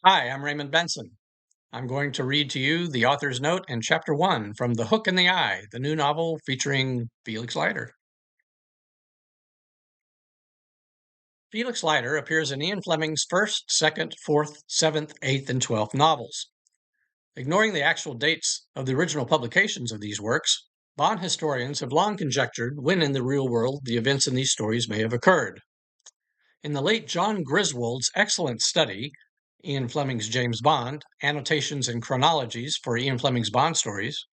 Hi, I'm Raymond Benson. I'm going to read to you the author's note in Chapter 1 from The Hook in the Eye, the new novel featuring Felix Leiter. Felix Leiter appears in Ian Fleming's first, second, fourth, seventh, eighth, and 12th novels. Ignoring the actual dates of the original publications of these works, Bond historians have long conjectured when in the real world the events in these stories may have occurred. In the late John Griswold's excellent study, Ian Fleming's James Bond, Annotations and Chronologies for Ian Fleming's Bond Stories,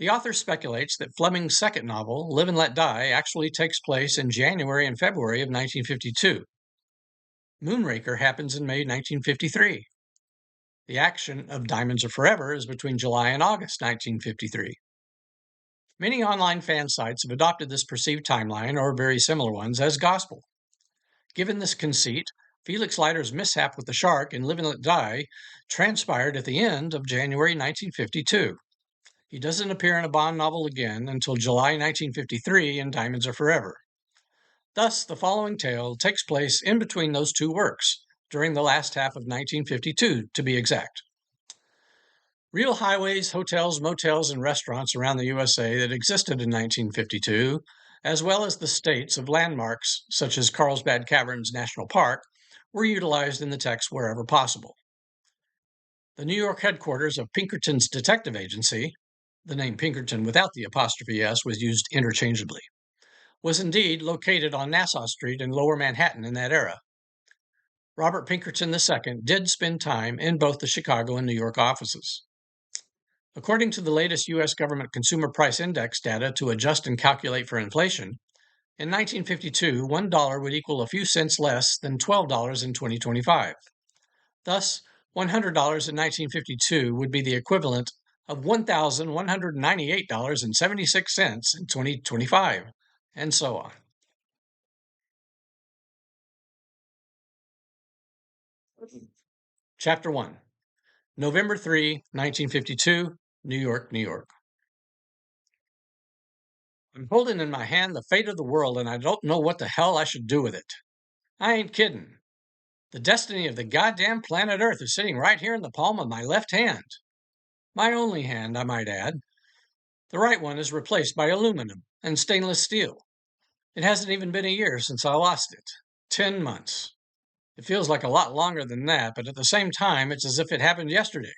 the author speculates that Fleming's second novel, Live and Let Die, actually takes place in January and February of 1952. Moonraker happens in May 1953. The action of Diamonds Are Forever is between July and August 1953. Many online fan sites have adopted this perceived timeline, or very similar ones, as gospel. Given this conceit, Felix Leiter's mishap with the shark in Live and Let Die transpired at the end of January 1952. He doesn't appear in a Bond novel again until July 1953 in Diamonds Are Forever. Thus, the following tale takes place in between those two works, during the last half of 1952, to be exact. Real highways, hotels, motels, and restaurants around the USA that existed in 1952, as well as the states of landmarks such as Carlsbad Caverns National Park, were utilized in the text wherever possible. The New York headquarters of Pinkerton's detective agency, the name Pinkerton without the apostrophe S was used interchangeably, was indeed located on Nassau Street in Lower Manhattan in that era. Robert Pinkerton II did spend time in both the Chicago and New York offices. According to the latest U.S. government Consumer Price Index data to adjust and calculate for inflation, in 1952, $1 would equal a few cents less than $12 in 2025. Thus, $100 in 1952 would be the equivalent of $1,198.76 in 2025, and so on. Chapter 1, November 3, 1952, New York, New York. I'm holding in my hand the fate of the world, and I don't know what the hell I should do with it. I ain't kidding. The destiny of the goddamn planet Earth is sitting right here in the palm of my left hand. My only hand, I might add. The right one is replaced by aluminum and stainless steel. It hasn't even been a year since I lost it. 10 months. It feels like a lot longer than that, but at the same time, it's as if it happened yesterday.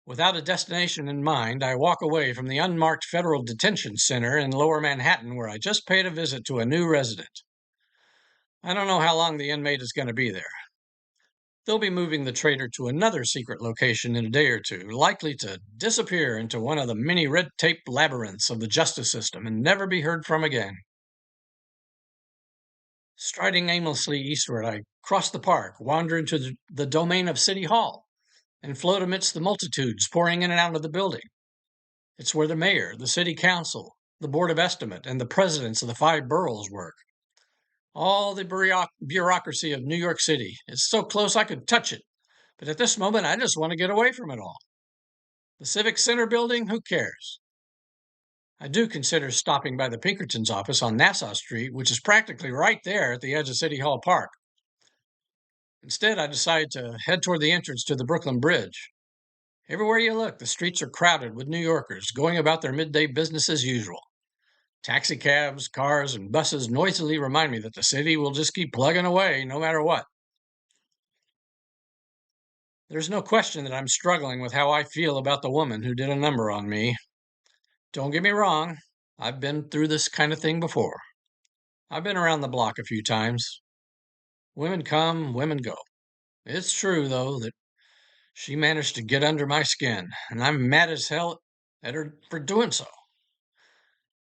Without a destination in mind, I walk away from the unmarked federal detention center in Lower Manhattan where I just paid a visit to a new resident. I don't know how long the inmate is going to be there. They'll be moving the traitor to another secret location in a day or two, likely to disappear into one of the many red tape labyrinths of the justice system and never be heard from again. Striding aimlessly eastward, I cross the park, wander into the domain of City Hall, and float amidst the multitudes pouring in and out of the building. It's where the mayor, the city council, the board of estimate, and the presidents of the 5 boroughs work. All the bureaucracy of New York City. It's so close I could touch it, but at this moment I just want to get away from it all. The Civic Center building, who cares? I do consider stopping by the Pinkertons' office on Nassau Street, which is practically right there at the edge of City Hall Park. Instead, I decide to head toward the entrance to the Brooklyn Bridge. Everywhere you look, the streets are crowded with New Yorkers going about their midday business as usual. Taxicabs, cars, and buses noisily remind me that the city will just keep plugging away no matter what. There's no question that I'm struggling with how I feel about the woman who did a number on me. Don't get me wrong, I've been through this kind of thing before. I've been around the block a few times. Women come, women go. It's true, though, that she managed to get under my skin, and I'm mad as hell at her for doing so,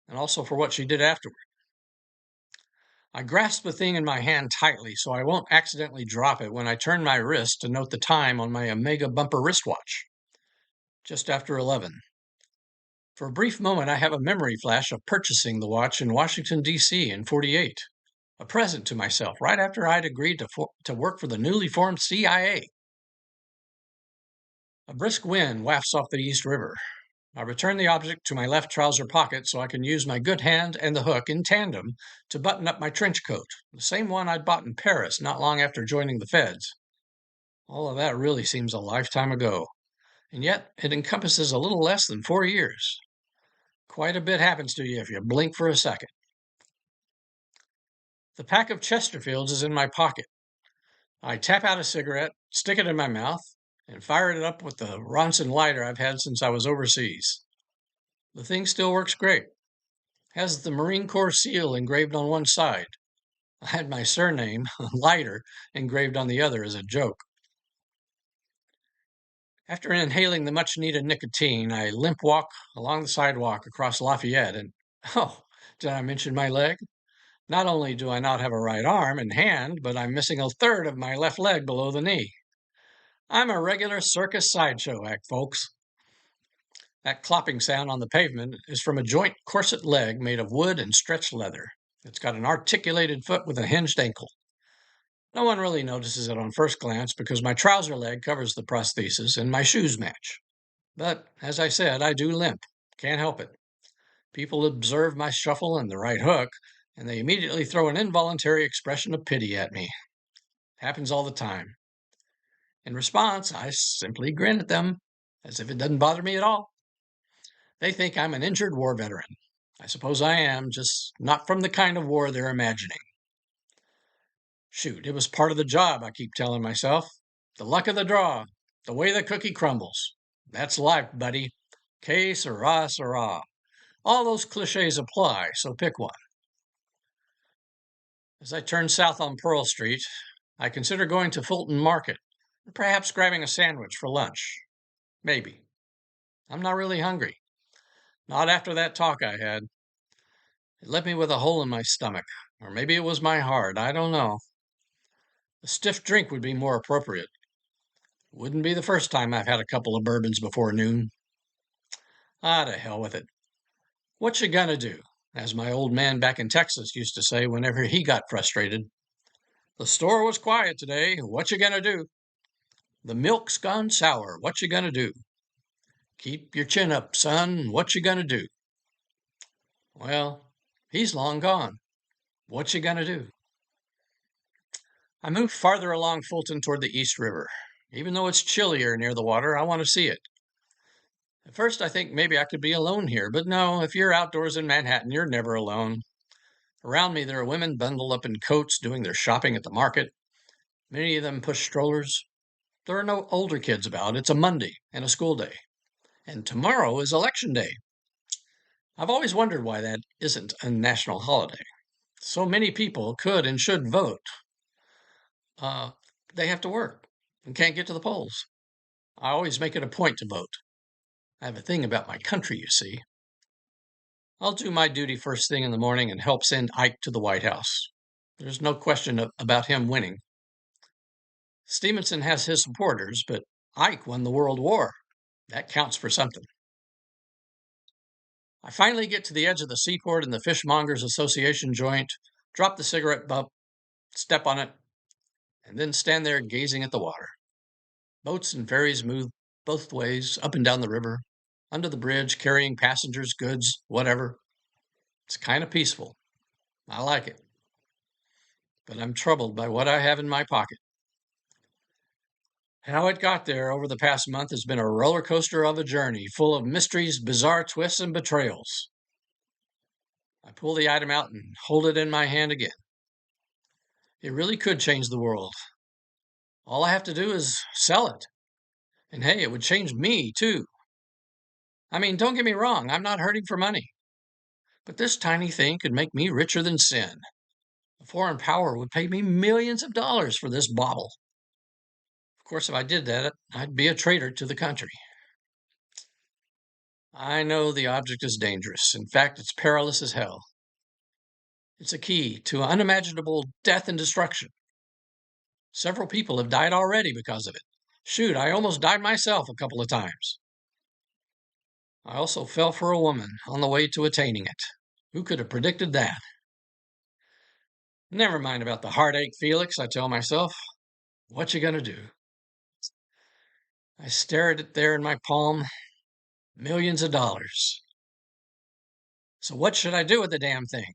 and also for what she did afterward. I grasp the thing in my hand tightly so I won't accidentally drop it when I turn my wrist to note the time on my Omega bumper wristwatch. Just after 11. For a brief moment, I have a memory flash of purchasing the watch in Washington, D.C. in '48, a present to myself right after I'd agreed to work for the newly formed CIA. A brisk wind wafts off the East River. I return the object to my left trouser pocket so I can use my good hand and the hook in tandem to button up my trench coat, the same one I'd bought in Paris not long after joining the feds. All of that really seems a lifetime ago, and yet it encompasses a little less than 4 years. Quite a bit happens to you if you blink for a second. The pack of Chesterfields is in my pocket. I tap out a cigarette, stick it in my mouth, and fire it up with the Ronson lighter I've had since I was overseas. The thing still works great. Has the Marine Corps seal engraved on one side. I had my surname, Leiter, engraved on the other as a joke. After inhaling the much needed nicotine, I limp walk along the sidewalk across Lafayette and, oh, did I mention my leg? Not only do I not have a right arm and hand, but I'm missing a third of my left leg below the knee. I'm a regular circus sideshow act, folks. That clopping sound on the pavement is from a joint corset leg made of wood and stretched leather. It's got an articulated foot with a hinged ankle. No one really notices it on first glance because my trouser leg covers the prosthesis and my shoes match. But, as I said, I do limp. Can't help it. People observe my shuffle and the right hook, and they immediately throw an involuntary expression of pity at me. Happens all the time. In response, I simply grin at them, as if it doesn't bother me at all. They think I'm an injured war veteran. I suppose I am, just not from the kind of war they're imagining. Shoot, it was part of the job, I keep telling myself. The luck of the draw, the way the cookie crumbles. That's life, buddy. Que sera, sera. All those cliches apply, so pick one. As I turn south on Pearl Street, I consider going to Fulton Market, and perhaps grabbing a sandwich for lunch. Maybe. I'm not really hungry. Not after that talk I had. It left me with a hole in my stomach, or maybe it was my heart, I don't know. A stiff drink would be more appropriate. Wouldn't be the first time I've had a couple of bourbons before noon. Ah, to hell with it. What you gonna do? As my old man back in Texas used to say whenever he got frustrated. The store was quiet today. What you gonna do? The milk's gone sour. What you gonna do? Keep your chin up, son. What you gonna do? Well, he's long gone. What you gonna do? I move farther along Fulton toward the East River. Even though it's chillier near the water, I want to see it. At first, I think maybe I could be alone here, but no, if you're outdoors in Manhattan, you're never alone. Around me, there are women bundled up in coats doing their shopping at the market. Many of them push strollers. There are no older kids about. It's a Monday and a school day. And tomorrow is election day. I've always wondered why that isn't a national holiday. So many people could and should vote. Uh, they have to work and can't get to the polls. I always make it a point to vote. I have a thing about my country, you see. I'll do my duty first thing in the morning and help send Ike to the White House. There's no question about him winning. Stevenson has his supporters, but Ike won the World War. That counts for something. I finally get to the edge of the seaport in the Fishmongers Association joint, drop the cigarette butt, step on it, and then stand there gazing at the water. Boats and ferries move both ways, up and down the river, under the bridge, carrying passengers, goods, whatever. It's kind of peaceful. I like it. But I'm troubled by what I have in my pocket. How it got there over the past month has been a roller coaster of a journey, full of mysteries, bizarre twists, and betrayals. I pull the item out and hold it in my hand again. It really could change the world. All I have to do is sell it. And hey, it would change me, too. I mean, don't get me wrong, I'm not hurting for money. But this tiny thing could make me richer than sin. A foreign power would pay me millions of dollars for this bauble. Of course, if I did that, I'd be a traitor to the country. I know the object is dangerous. In fact, it's perilous as hell. It's a key to unimaginable death and destruction. Several people have died already because of it. Shoot, I almost died myself a couple of times. I also fell for a woman on the way to attaining it. Who could have predicted that? Never mind about the heartache, Felix, I tell myself. What you gonna do? I stare at it there in my palm. Millions of dollars. So what should I do with the damn thing?